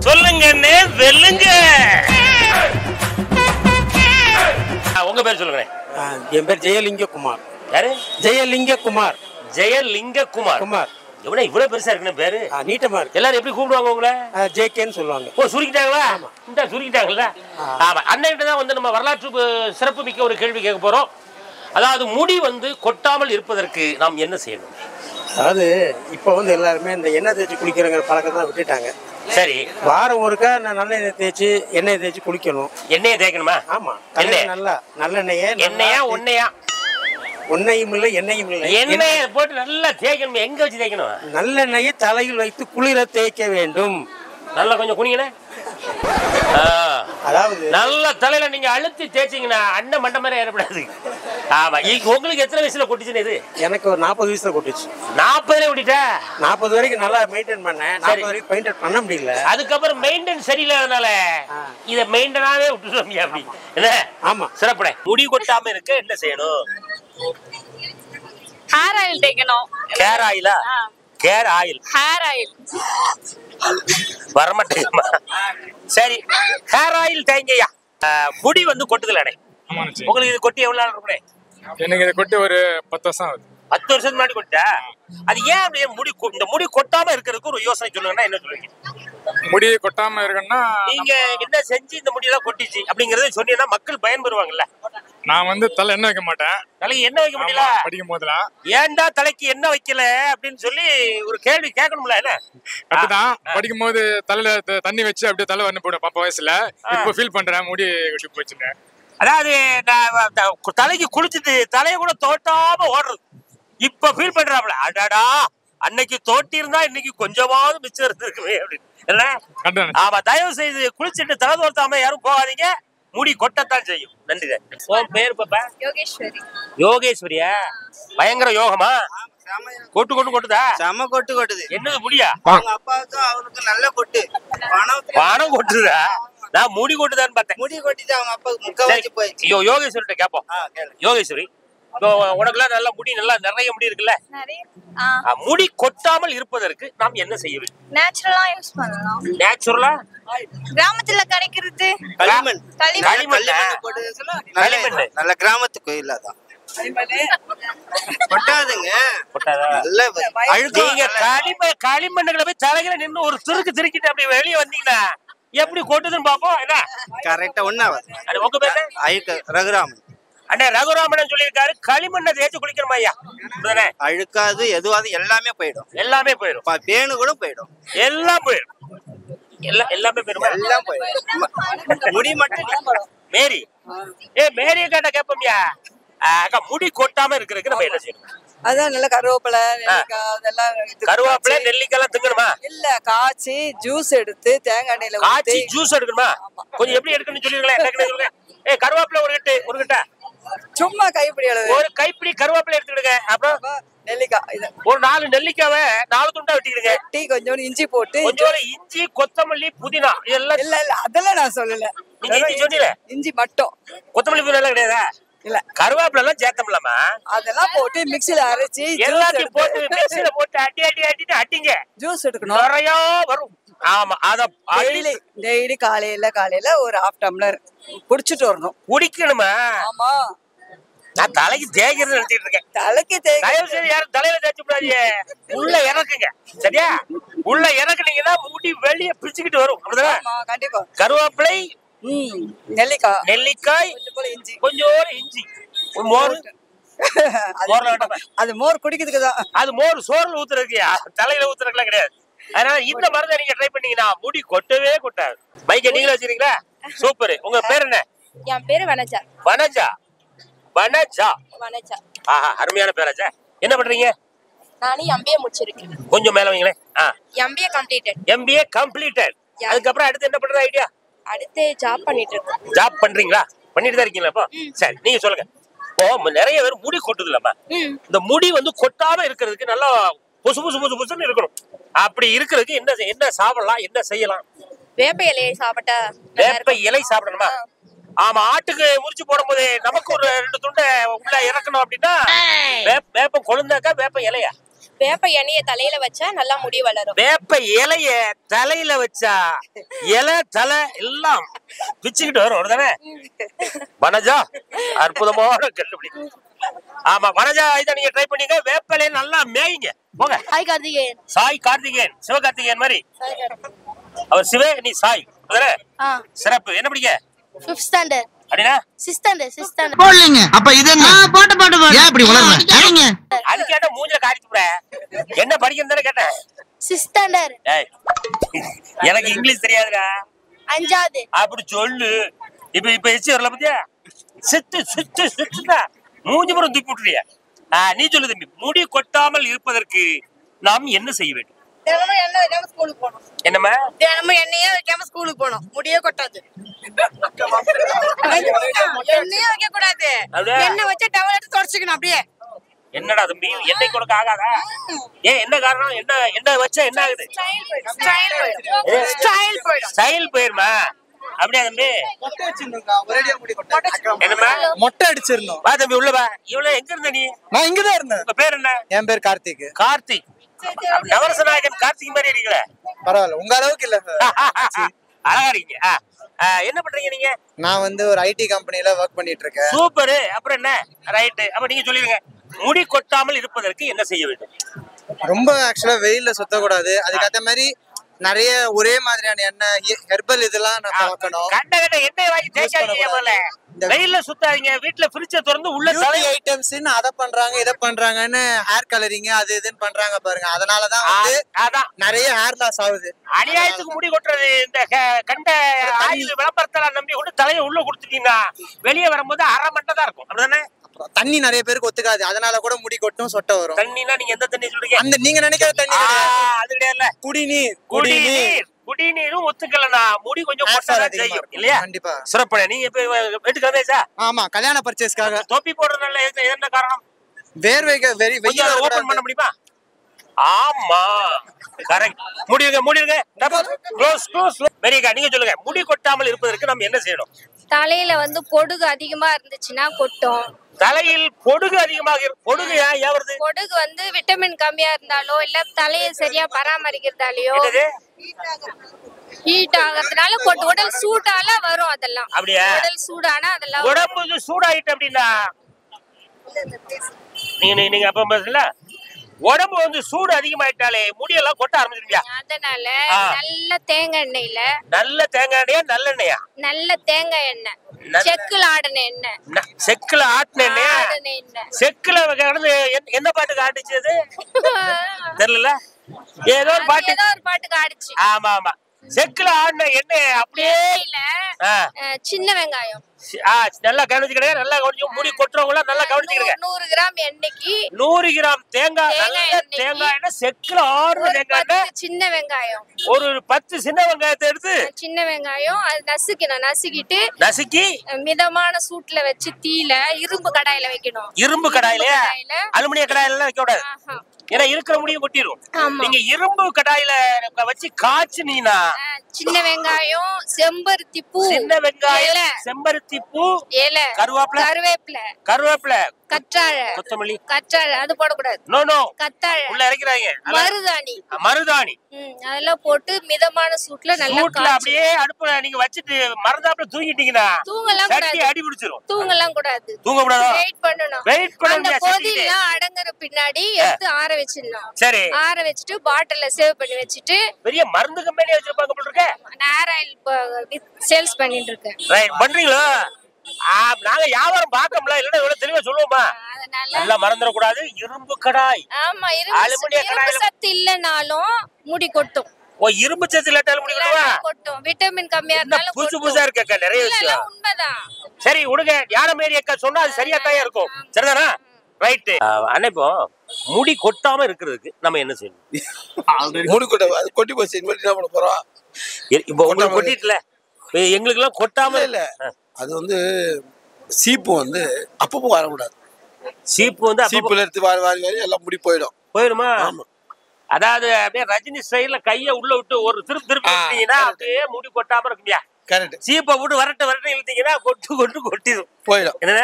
சொல்லுங்க வெல்லுங்க. உங்க பேர் சொல்லுங்க. என் பேர் ஜெயலிங்ககுமார். யாரு? ஜெயலிங்ககுமார். ஜெயலிங்ககுமார். குமார். இவ்வளவு பெருசா இருக்குன்னு பேரு. நீட்டமா இருக்கு. எல்லாரும் எப்படி கூப்பிடுவாங்க உங்களை? ஜேகேன்னு சொல்லுவாங்க. ஓ, சுருக்கிட்டாங்களா? இந்த சுருக்கிட்டாங்களா? ஆமா. அண்ணன்கிட்ட தான் வந்து நம்ம வரலாற்று சிறப்பு மிக்க ஒரு கேள்வி கேட்க போறோம். அதாவது முடி வந்து கொட்டாமல் இருப்பதற்கு நாம் என்ன செய்யணும்? அதாவது இப்போ வந்து எல்லாருமே இந்த எண்ணெய் தேய்ச்சி குளிக்கிறங்கிற பழக்கத்தை தான் விட்டுட்டாங்க. சரி. வாரம் ஒருக்கா நான் நல்லெண்ணெய் தேய்ச்சி எண்ணெய் தேய்ச்சி குளிக்கணும். எண்ணெயை தேய்க்கணுமா? ஆமா. நல்லா நல்லெண்ணெயே. எண்ணெயா ஒன்னையா? ஒன்னையும் இல்லை எண்ணெயும் இல்லை. எண்ணெயை போட்டு நல்லா தேய்க்கணும். எங்க வச்சு தேய்க்கணும்? நல்லெண்ணெயை தலையில் வைத்து குளிர தேய்க்க வேண்டும். நல்லா கொஞ்சம் குனிங்கண்ணே. அதாவது நல்ல தலையில நீங்க அழுத்தி தேய்ச்சிங்கன்னா அண்ணன் மண்ட மாதிரி ஏற்படாது. ஆமா. உங்களுக்கு எத்தனை வயசுல கொட்டுச்சுன்னு? இது எனக்கு ஒரு 40 வயசுல கொட்டுச்சு. 40 ஓடிட்டா? 40 வரைக்கும் நல்லா மெயின்டைன் பண்ணேன். 40 வரைக்கும் மெயின்டைன் பண்ண முடியல. அதுக்கப்புறம் மெயின்டைன் சரியில்லாதனால இத மெயின்டைனாவே விட்டுறோம். அப்படி என்ன? ஆமா. சிறப்புடே. முடி கொட்டாம இருக்க என்ன செய்யணும்? ஹேர் ஆயில் தேய்க்கணும். ஹேர் ஆயிலா? Hair oil. ஹேர் ஆயில் வரமாட்டேங்குமா? சரி, ஹேர் ஆயில் தேய்ங்கய்யா. முடி வந்து கொட்டுதல் அடை. உங்களுக்கு இது கொட்டி எவ்வளவு நாள் இருக்குனே? எனக்கு இது கொட்டி ஒரு 10 வருஷம் ஆகுது. 10 வருஷத்துக்கு முன்னாடி கொட்டா? அது ஏன் அப்படியே இந்த முடி கொட்டாம இருக்கிறதுக்கு ஒரு யோசனை சொல்லுங்கன்னா என்ன சொல்லுவீங்க? முடி கொட்டாம இருக்குன்னா நீங்க என்ன செஞ்சு இந்த முடியெல்லாம் கொட்டிச்சு அப்படிங்கறத சொன்னீங்கன்னா மக்கள் பயன்பெறுவாங்கல்ல. நான் வந்து தலை எண்ணெய் வைக்க மாட்டேன். தலைக்கு எண்ணெய் வைக்க முடியல? படிக்கும் போதெல்லாம் ஏன்டா தலைக்கு எண்ணெய் வைக்கல அப்படின்னு சொல்லி ஒரு கேள்வி கேட்கணும்ல. என்ன அப்படிதான் படிக்கும் போது தலையில தண்ணி வச்சு அப்படியே தலை வந்து போடும் 10 வயசுல. இப்போ ஃபீல் பண்றேன் முடி கொட்டி போச்சுன்னு. அதாவது தலைக்கு குளிச்சுட்டு தலையை கூட தோட்டாம ஓடுறது இப்ப ஃபீல் பண்றாப்ல. அடாடா, அன்னைக்கு தோட்டி இருந்தா இன்னைக்கு கொஞ்சமாவது மிச்சம் இருந்திருக்குமே அப்படின்னு. ஆமா. தயவு செய்து குளிச்சுட்டு தலை தோர்த்தாம யாரும் போகாதீங்க. முடி கொட்டத்தான் செய்யும். நன்றி. உன் பேர் பாப்பா? யோகேஸ்வரி. யோகேஸ்வரியா? பயங்கர யோகமா? கொட்டுதா? செம கொட்டுது. என்னது முடியா? அவங்க அப்பாவுக்கு அவருக்கு நல்ல கொட்டு. பணம் கொட்டுதா? நான் முடி கொட்டுதான்னு பார்த்தேன். முடி கொட்டிட்டு அவங்க அப்பாவுக்கு முக்கவாசி போயிடுச்சு. யோகேஸ்வரிட்ட கேப்போம். யோகேஸ்வரி, உனக்குலாம் நல்ல முடி, நல்லா நிறைய முடி இருக்குல்ல? முடி கொட்டாமல் இருப்பதற்கு நாம் என்ன செய்ய வேண்டும்? நேச்சுரலா யூஸ் பண்ணலாம். நேச்சுரலா? கிராமத்துல கிடைக்கிறது களிமண். நல்ல கிராமத்து கோயில்ல தான் கொட்டாதுங்க. நீங்க களிமண்ணுகளை போய் தலைகளை நின்று ஒரு திருக்கிட்டு அப்படி வெளியே வந்தீங்கன்னா எப்படி கொட்டுதுன்னு பாப்போம். என்ன கரெக்டா ஒண்ணாவது. உங்க பேரு? ரகுராமன். அண்ணே ரகுராமன் சொல்லியிருக்காரு களிமண்ணை தேய்ச்சி குளிக்கணுமா ஐயா? அழுக்காது எதுவாது எல்லாமே போயிடும். எல்லாமே போயிடும். பேனு கூட போயிடும். எல்லாம் போயிடும். எல்லாமே போயிடும். எல்லாம் போயிடும். முடி மட்டும். மேரி, மேரிய கேட்ட கேப்பமியா? அக்கா, முடி கொட்டாம இருக்கிறதுக்கு நம்ம என்ன செய்யணும்? அதான் நல்ல கருவேப்பிலை, நெல்லிக்காய், அதெல்லாம் கருவேப்பிலை நெல்லிக்காய் திங்கணுமா? இல்ல, காய்ச்சி ஜூஸ் எடுத்து தேங்காய் எண்ணெயில காய்ச்சி ஜூஸ் எடுக்கணுமா? கொஞ்சம் எப்படி எடுக்கணும்னு சொல்லிருங்களேன். கருவேப்பிலை ஒரு கிட்ட சும்மா கைப்பிடி அளவு ஒரு கைப்பிடி கருவேப்பிலை எடுத்துக்கிடுங்க. அப்புறம் நெல்லிக்காய் ஒரு 4 நெல்லிக்காவை 4 துண்டா வெட்டிக்கிடுங்க. கொஞ்சோண்டு இஞ்சி போட்டு, கொஞ்சோண்டு இஞ்சி, கொத்தமல்லி, புதினா இதெல்லாம். இல்ல அதெல்லாம் நான் சொல்லல. நீங்க இஞ்சி சொன்னீங்க. இஞ்சி மட்டும். கொத்தமல்லி புதினா எல்லாம் கிடையாதா? இல்ல, கருவேப்பிலை எல்லாம் சேர்த்தோம்லாமா? அதெல்லாம் போட்டு மிக்ஸில அரைச்சி எல்லாத்தையும் போட்டு மிக்ஸில போட்டு அடிங்க. ஜூஸ் எடுக்கணும். நிறைய வரும். ஆமா. அத டெய்லி காலையில ஒரு 1/2 டம்ளர் குடிச்சிட்டு வரணும். குடிக்கணுமா? ஆமா. நான் தலைக்கு தேய்க்கிறது நினைச்சிட்டு இருக்கேன். தலைக்கு தயவு செய்து யாரும் தலையில தேய்ச்சி விடாதீங்க. உள்ள இறக்குங்க. சரியா? உள்ள இறக்குனீங்கன்னா முடி வெளியே பிரிச்சுக்கிட்டு வரும். அப்படிதானே? கண்டிப்பா. கருவேப்பிலை, நெல்லிக்காய், கொஞ்சோண்டு இஞ்சி, மோர். அது மோர் குடிக்கிறதுக்கு தான். அது மோர் சோறுல ஊத்துறதுக்கு, தலையில ஊத்துறதுக்குலாம் கிடையாது. அதனால இந்த மருந்தை நீங்க ட்ரை பண்ணீங்கன்னா முடி கொட்டவே கொட்டாது. பைக்கை நீங்களே வச்சிருக்கீங்களா? சூப்பர். உங்க பேர் என்ன? என் பேரு வனஜா. வனஜா? ஆஹா, அருமையான பேராச்சா. என்ன பண்றீங்க? நானே MBA முடிச்சிருக்கேன். கொஞ்சம் மேல வைங்களேன். MBA completed. அதுக்கப்புறம் அடுத்து என்ன பண்ற ஐடியா? அடுத்து ஜாப் பண்ணிட்டு இருக்கேன். ஜாப் பண்றீங்களா? பண்ணிட்டு தான் இருக்கீங்களா இப்போ? சரி, நீங்க சொல்லுங்க. இப்போ நிறைய பேர் முடி கொட்டுது இல்லம்மா? இந்த முடி வந்து கொட்டாம இருக்கிறதுக்கு நல்லா பொசுன்னு இருக்கணும். அப்படி இருக்கிறதுக்கு என்ன சாப்பிடலாம், என்ன செய்யலாம்? வேப்ப இலையை சாப்பிட்டா. வேப்ப இலை சாப்பிடணுமா? ஆமா. ஆட்டுக்கு முறிச்சு போடும் போது நமக்கு ஒரு 2 துண்டை உள்ள இறக்கணும் அப்படின்னா வேப்பம் கொழுந்தாக்கா வேப்ப இலையா? வேப்ப எண்ணெய தலையில வச்சா நல்லா முடி வளரும். வேப்ப இலைய தலையில வச்சா இலை தலை எல்லாம் பிச்சுக்கிட்டு வரும் தானே. வனஜா அற்புதமான கண்டுபிடி. ஆமா வனஜா இதை நீங்க ட்ரை பண்ணீங்க. வேப்பலையை நல்லா மேய்ங்க போங்க. ஹாய் கார்த்திகேயன். சாய் கார்த்திகேயன் சிவகார்த்திகேயன் மாதிரி அவர் சிவே நீ சாய் சிறப்பு. என்ன படிக்க? 5th standard. அப்படினா 6th ஸ்டாண்டர்ட். போடலங்க. அப்ப இது என்ன? போட்டு ஏன் இப்படி வளர்றீங்க? அது கேட்ட மூஞ்சில காரிச்சு போற. என்ன படிக்கிறதுன்னு கேட்டேன். 6th standard. ஏய் எனக்கு இங்கிலீஷ் தெரியாதுடா. 5வது. அப்படி சொல்லு. இப்ப எச்சி வரல பத்தியா? சித்து மூஞ்சி புறம் தூக்கி விட்டுறியா? நீ சொல்லு தம்பி. முடி கொட்டாமல் இருப்பதற்கு நாம் என்ன செய்ய வேண்டும்? தினமும் எண்ணெய் வைக்காம ஸ்கூலுக்கு போகணும். என்னம்மா? தினமும் எண்ணெயே வைக்காம ஸ்கூலுக்கு போகணும். முடியே கொட்டாது. எண்ணெயே வைக்க கூடாது. எண்ணெய் வச்சு டவல் எடுத்து தொடச்சிக்கணும் அப்படியே. என்னடா தம்பி எண்ணெய் கொடுக்க ஆகாதா? ஏன் என்ன காரணம்? என்ன வச்சா என்ன ஆகுது? ஸ்டைல் போயிருமா? அப்படியா தம்பி? என்னம்மா? மொட்டை அடிச்சிருந்தோம். வா தம்பி உள்ள வா. இவ்வளவு எங்க இருந்த நீ? நான் இங்கதான் இருந்தேன். உங்க பேர் என்ன? என் பேர் கார்த்திக். கார்த்திக். நவரசநாயகன் கார்த்திக் மாதிரி இருக்கீங்களே. பரவாயில்ல உங்க அளவுக்கு இல்ல சார். அழகா இருக்கீங்க. என்ன பண்றீங்க நீங்க? நான் வந்து ஒரு ஐடி கம்பெனில ஒர்க் பண்ணிட்டு இருக்கேன். சூப்பர். அப்புறம் என்ன? ரைட். அப்ப நீங்க சொல்லிருங்க. முடி கொட்டாமல் இருப்பதற்கு என்ன செய்ய வேண்டும்? ரொம்ப ஆக்சுவலா வெயில்ல சுத்தக்கூடாது. அதுக்கேற்ற மாதிரி நிறைய ஒரே மாதிரியான எண்ணெய் ஹெர்பல் இதெல்லாம் நான் பார்க்கணும். கண்ட எண்ணெய் வாங்கி தேய்க்காதீங்க. முதல்ல வெயில்ல சுத்தாதீங்க. வீட்டுல ஃப்ரிட்ஜ திறந்து உள்ள பியூட்டி ஐட்டம்ஸ் அத பண்றாங்க இத பண்றாங்கன்னு ஹேர் கலரிங் அது இதுன்னு பண்றாங்க பாருங்க. அதனாலதான் வந்து நிறைய ஹேர் லாஸ் ஆகுது. அநியாயத்துக்கு முடி கொட்டுறது. இந்த கண்ட ஆயில் விளம்பரத்தெல்லாம் நம்பி கொண்டு தலையை உள்ள கொடுத்துட்டீங்கன்னா வெளியே வரும்போது அரை மண்டை தான் இருக்கும். அப்படிதானே? தண்ணி நிறைய பேருக்கு ஒத்துக்காது. அதனால கூட முடி கொட்டும் சொட்ட வரும். தண்ணினா நீங்க எந்த தண்ணி சொல்றீங்க? அந்த நீங்க நினைக்கிற தண்ணி அது கிடையாது. குடிநீரும் ஒத்துக்கலனா முடி கொஞ்சம் கொட்டதான் செய்யும் இல்லையா? கண்டிப்பா. சிறப்பு. நீங்க இப்ப வீட்டுக்கு வந்தேச்சா? ஆமா கல்யாண பர்ச்சேஸ்க்காக. தொப்பி போடுறதுனால என்ன காரணம்? வேர்வைக்கு வெயில ஓபன் பண்ண முடியுமா? ஆமா கரெக்ட். முடியுங்க. க்ளோஸ். Very good. நீங்க சொல்லுங்க. முடி கொட்டாமல் இருப்பதற்கு நம்ம என்ன செய்யணும்? தலையில வந்து பொடுகு அதிகமா இருந்துச்சுன்னா கொட்டும். தலையில் பொடுகு அதிகமாக பொடுகு ஏன் வருது? பொடுகு வந்து விட்டமின் கம்மியா இருந்தாலோ இல்ல தலையை சரியா பராமரிக்கிறதாலயோ ஹீட் ஆகிறதுனால கொட்டு. உடல் சூடால வரும் அதெல்லாம். அப்படியா? உடல் சூடானா அதெல்லாம் உடம்பு சூடாயிட்டு அப்படின்னா நீங்க அப்ப பேசல. உடம்பு வந்து சூடு அதிகமாயிட்டாலே முடியெல்லாம் கொட்ட ஆரம்பிச்சிருவியா? அதனால நல்ல தேங்காய் எண்ணெயில நல்ல தேங்காய் எண்ணெயா நல்லெண்ணெயா? நல்ல தேங்காய் எண்ணெய். செக்குல ஆடின எண்ணெய். செக்குல ஆட்டின எண்ணெயா? செக்குல கடந்து என்ன பாட்டுக்கு ஆடிச்சது தெரியல. ஏதோ ஒரு பாட்டுக்கு ஆடிச்சு. ஆமா செக்குல ஆடின எண்ணெய் அப்படியே சின்ன வெங்காயம் நல்லா கவனிச்சுக்கிடுங்க. நல்லா கவனிச்சு முடி கொட்டுறவங்க நல்லா கவனிச்சுக்கிடுங்க. 100 கிராம் எண்ணெய்க்கு 100 கிராம் தேங்காய் எண்ணெய் செக்குல ஆடுற தேங்காய். சின்ன வெங்காயம் ஒரு 10 சின்ன வெங்காயத்தை எடுத்து சின்ன வெங்காயம் அது நசுக்கிட்டு நசுக்கி மிதமான சூட்ல வச்சு தீல இரும்பு கடாயில வைக்கணும். இரும்பு கடாயில அலுமினிய கடாயில எல்லாம் வைக்க கூடாது. ஏன்னா இருக்கிற முடியும் கொட்டிடும். நீங்க இரும்பு கடாயில வச்சு காய்ச்சினீங்கன்னா சின்ன வெங்காயம் செம்பருத்தி பூ சின்ன வெங்காயம் செம்பருத்தி பூ கருவேப்பிலை கற்றாழை கொத்தமல்லி கற்றாழை அது போடக்கூடாது. நோ கத்தாழை உள்ள இறக்கிறாங்க. மருதாணி அதெல்லாம் போட்டு மிதமான சூட்ல நல்லா அப்படியே அடுப்புல நீங்க வச்சிட்டு மறந்தாப்புல தூங்கிட்டீங்கன்னா அடி பிடிச்சிரும். தூங்கலாம் கூடாது. வெயிட் பண்ணணும். கொதிலாம் அடங்குற பின்னாடி எடுத்து ஆற வச்சிடணும். சரி ஆற வச்சுட்டு பாட்டில்ல சேவ் பண்ணி வச்சுட்டு பெரிய மருந்து கம்பெனி வச்சிருப்பாங்க போல இருக்கு. நாராயண் சேல்ஸ் பண்ணிட்டு இருக்கேன். ரைட் பண்றீங்களா? நாங்க வியாபாரம் பார்க்கல. இல்லன்னா இவ்வளவு தெளிவா சொல்லுவோமா? நல்லா மறந்துட கூடாது. இரும்பு கடாய். ஆமா இரும்பு சத்து இல்லனாலும் முடி கொட்டும். இரும்பு சத்து இல்லாட்டாலும் முடி கொட்டும். விட்டமின் கம்மியா இருந்தாலும் புதுசா இருக்கா நிறைய விஷயம். உண்மைதான். சரி விடுங்க. யார மாரி அக்கா சொன்னா அது சரியா தான் இருக்கும். சரிதானா? ரைட். அண்ணா இப்போ முடி கொட்டாம இருக்கிறதுக்கு நம்ம என்ன செய்யணும்? முடி கொட்டி போச்சு. என்ன பண்ண போறோம்? இப்போ உங்களுக்கு கொட்டிட்டுல எங்களுக்கு எல்லாம் கொட்டாம இல்ல. அது வந்து சீப்பு வந்து அப்பப்போ வரக்கூடாது. சீப்பு வந்து சீப்புல எடுத்து வாரி எல்லாம் முடி போயிடுமா? அதாவது அப்படியே ரஜினி ஸ்டைல்ல கைய உள்ள விட்டு ஒரு திருப்பிட்டீங்கன்னா அப்படியே முடி கொட்டாம இருக்குமியா? கரெக்ட். சீப்பை விட்டு வரட்டு இழுத்தீங்கன்னா கொட்டிடும் போயிடும். என்ன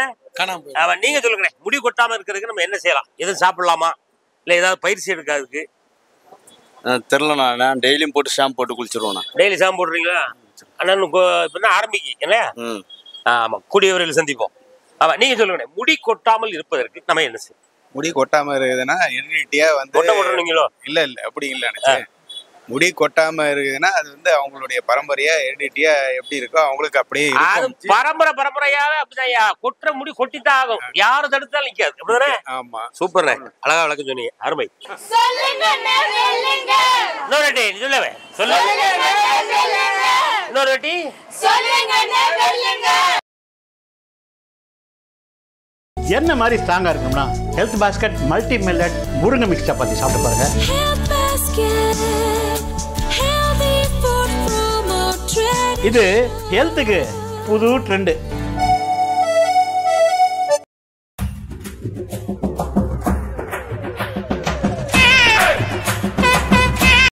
நீங்க சொல்லுங்க. முடி கொட்டாம இருக்கிறதுக்கு நம்ம என்ன செய்யலாம்? எதுவும் சாப்பிடலாமா? இல்ல ஏதாவது பயிற்சி எடுக்காதுக்கு? தெரியலண்ணா, நான் டெய்லியும் போட்டு ஷாம்பு போட்டு குளிச்சிருவோண்ணா. டெய்லி ஷாம்பு போடுறீங்களா? அண்ணா இப்பதான் ஆரம்பிக்கு இல்லையா? ஆமா, கூடிய விரைவில் சந்திப்போம். ஆமா, நீங்க சொல்லுங்க, முடி கொட்டாமல் இருப்பதற்கு நம்ம என்ன செய்யணும்? முடி கொட்டாம இருக்குதுன்னா இம்யூனிட்டியா வந்து கொட்ட போடுறீங்களோ? இல்ல அப்படி இல்ல. முடி கொட்டாம இருக்குதுன்னா அது வந்து அவங்களுடைய பரம்பரையா ஹெரிடிட்டியா எப்படி இருக்கோ அவங்களுக்கு அப்படியே இருக்கும். பரம்பரையாவே அப்படிதான். கொட்டுற முடி கொட்டித்தான் ஆகும். யாரும் தடுத்தாலும் நிக்காது. அப்படிதானே? ஆமா, சூப்பர்ண்ணே, அழகா விளக்கம் சொன்னீங்க, அருமை. இன்னொரு வாட்டி சொல்லவே இன்னொரு வாட்டி என்ன மாதிரி ஸ்ட்ராங்கா இருக்கணும்னா ஹெல்த் பாஸ்கெட் மல்டி மில்லட் முருங்கை மிக்ஸ் சப்பாத்தி சாப்பிட்டு பாருங்க. இது ஹெல்த்துக்கு புது ட்ரெண்ட்.